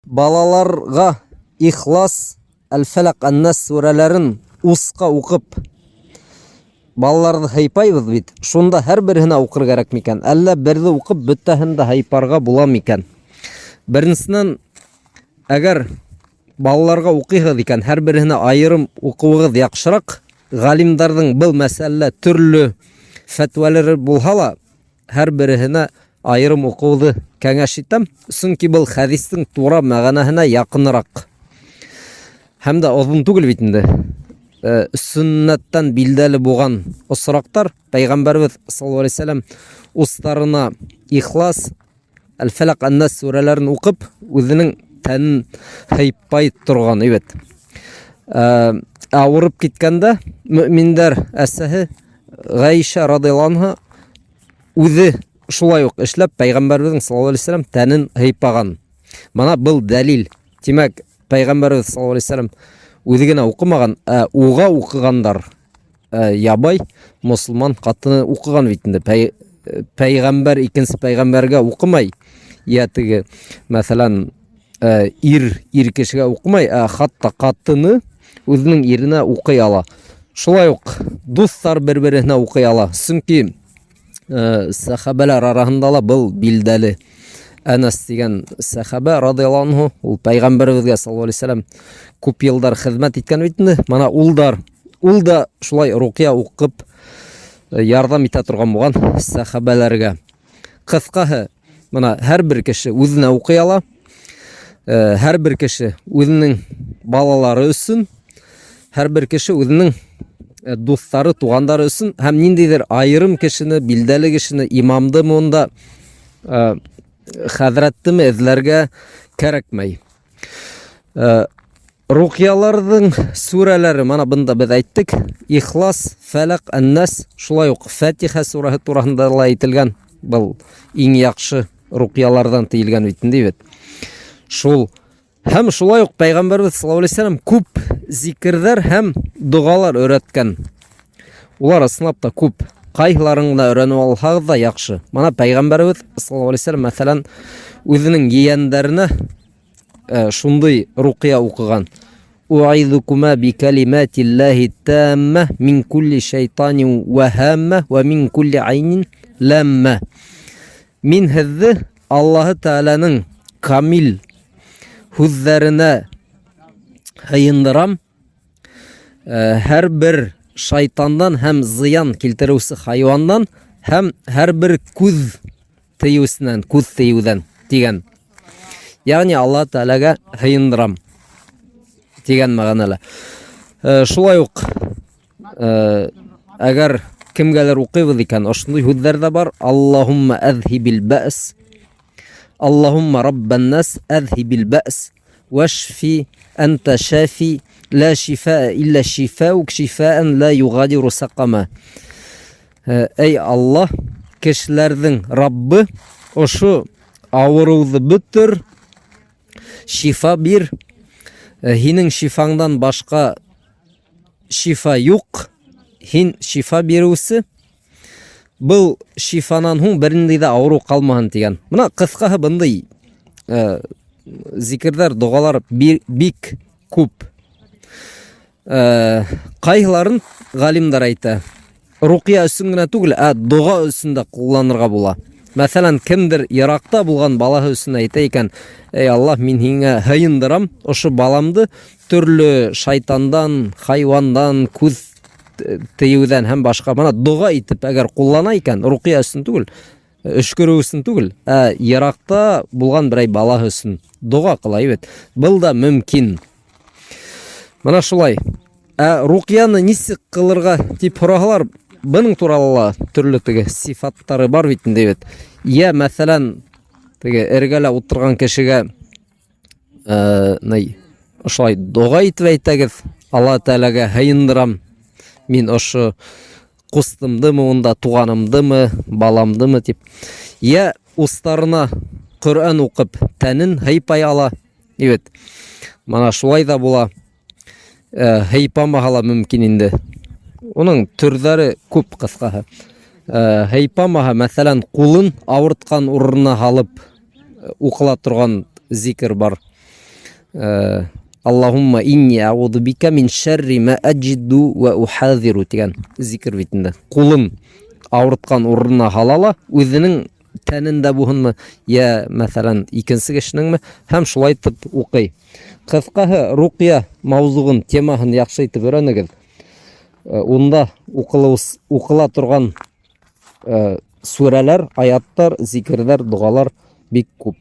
балаларга Ихлас, Әл-Фәләк, Ан-Нас сүрәләрен усқа укып балаларды хайпайбыз бит. Шунда һәр берсенә укыр кирәк микән? Әллә берде укып бөтәһен дә хайпарга була микән? Беренчедән, әгәр балаларга укыйгыз икән, һәр берсенә аерым укуыгыз яхшырак. Галимдәрнең был мәсьәләләрдә төрле фәтвәләре булһа ла, һәр берсенә аерым укуды кәңәш итәм. Чөнки был хәдистең туры мәгънәһенә якынрак. Һәм дә озын түгел бит инде. Сүннәттән билдәле булган осрактар Пәйгамбәрбез саллаллаһу алейһи ва саллям устарына Ихлас, Әл-Фәләк, Ан-Нас сүрәләрен укып, үзенең тәнен хайпай торган ибет. Авырып киткәндә мөэминдәр әсәһе Гайша радиллаһу анха үзе шулай ук эшләп Пәйгамбәрбезнең саллаллаһу алейһи ва саллям тәнен хайпаган. Мана был дәлил. Тимәк, Пәйгамбәрбез саллаллаһу алейһи ва саллям үзе генә укымаган, уга укыгандар. Ябай мусулман катыны укыган бит инде. Пәйгамбәр икенче пәйгамбәргә укымай. Я теге, мәсәлән, ир кешегә укымай, хатта катыны үзенең иренә укый ала. Шулай ук дуслар бер-беренә укый ала. Чөнки сахабалар арасында ла был билдәле. Анас дигән сахаба радиллаһу анһу, ул Пәйгамбәрбезгә саллаллаһу алейһи ва саллям күп еллар хезмәт иткән бит инде. Мана ул да шулай рукия укып ярдәм итә торган булган сахабаларга. Кыскаһы, мана һәр бер кеше үзенә укый ала. Һәр бер кеше үзенең балалары өчен, һәр бер кеше үзенең дуслары, тугандары өчен һәм ниндидер айрым кешене, билдәле кешене, имамды монда хәзрәттеме эзләргә кәрәкмәй. Рукияларның сүрәләре, мана бында без әйттек, Ихлас, Фәләк, Ан-Нас, шулай ук Фатиха сүрәһе турында ла әйтелгән. Был иң яхшы рукиялардан тиелгән бит инде. Шул һәм шулай ук Пәйгамбәрбез саллаллаһу алейһи ва саллям күп зикрләр һәм дугалар өйрәткән. Улар ысынлап та күп. Кайһыларын гына өйрәнеп алсагыз да яхшы. Мана Пәйгамбәрбез саллаллаһу алейһи ва саллям мәсәлән үзенең йиәннәренә шундый рукия укыган. Уайзукума би калиматиллаһи тамма мин кулли шайтанин ва хамма ва мин кулли айнин ламма. Мин һезне Аллаһ Тәгаләнең камил хүзләренә һыендырам. Һәр бер шайтандан һәм зыян килтерүсе хайвандан һәм һәр бер күз тиюдән дигән. Ягъни Аллаһ Тәгаләгә һыендырам дигән мәгънәле. Шулай ук әгәр кемгәлер укыйбыз икән, ошондый һүзләр дә бар. Аллаһумма азһибил бәъс, Аллаһумма раббан-нас азһибил бәъс вашфи анта шафи ла шифаа илля шифаук шифаан ла югадиру сақама. Эй Аллаһ, кешеләрнең Раббы, ошо авыруды бөтер, шифа бир. Һинең шифаңдан башка шифа юк. Һин шифа бирүсе. Был шифанан һуң бернинди дә авыру калмаһын дигән. Мына кыскаһы бындай зикрләр, дугалар бик күп. Кайһыларын галимдар әйтә. Рукия өчен генә түгел, дуга өчен дә кулланырга була. Мәсәлән, кемдер яракта булган балаһы өчен әйтә икән: "Эй Аллаһ, мин һиңә һыендырам, ошо баламды төрле шайтандан, хайвандан, күз тиюдән һәм башка мана дуга итеп әгәр куллана икән, рукия өчен түгел, өшкөрү өчен түгел, яракта булган берәй балаһы өчен дуга кыла бит. Был да мөмкин." Мана шулай. Рукияны нисек кылырга дип сораһалар, буның туралы төрле теге сифаттары бар бит инде бит. Я мәсәлән, теге эргәлә утырган кешегә ошай дуга итеп әйтәгез: "Алла Тәгаләгә һыендырам. Мин ошо кустымдымы, онда туганымдымы, баламдымы" дип. Я устарына Коръән укып, тәнен һыйпай ала. Ибет. Мана шулай да була. Һыйпамаһа мөмкин инде. Уның төрләре күп кыскаһы. Һыйпамаһа, мәсәлән, кулын авырткан урынына һалып укыла торган зикр бар. Аллахумма инни аузу бика мин шарри ма аджиду ва ухазиру дигән зикр бит инде. Кулын авырткан урынына халала, үзенең тәнендә буһынмы, я мәсәлән икенче кешенеңме, һәм шулай итеп укый. Кыскаһы руқия мавзугын, темаһын яхшы итеп өйрәнегез. Унда укыла торган сүрәләр, аяттар, зикрләр, дугалар бик күп.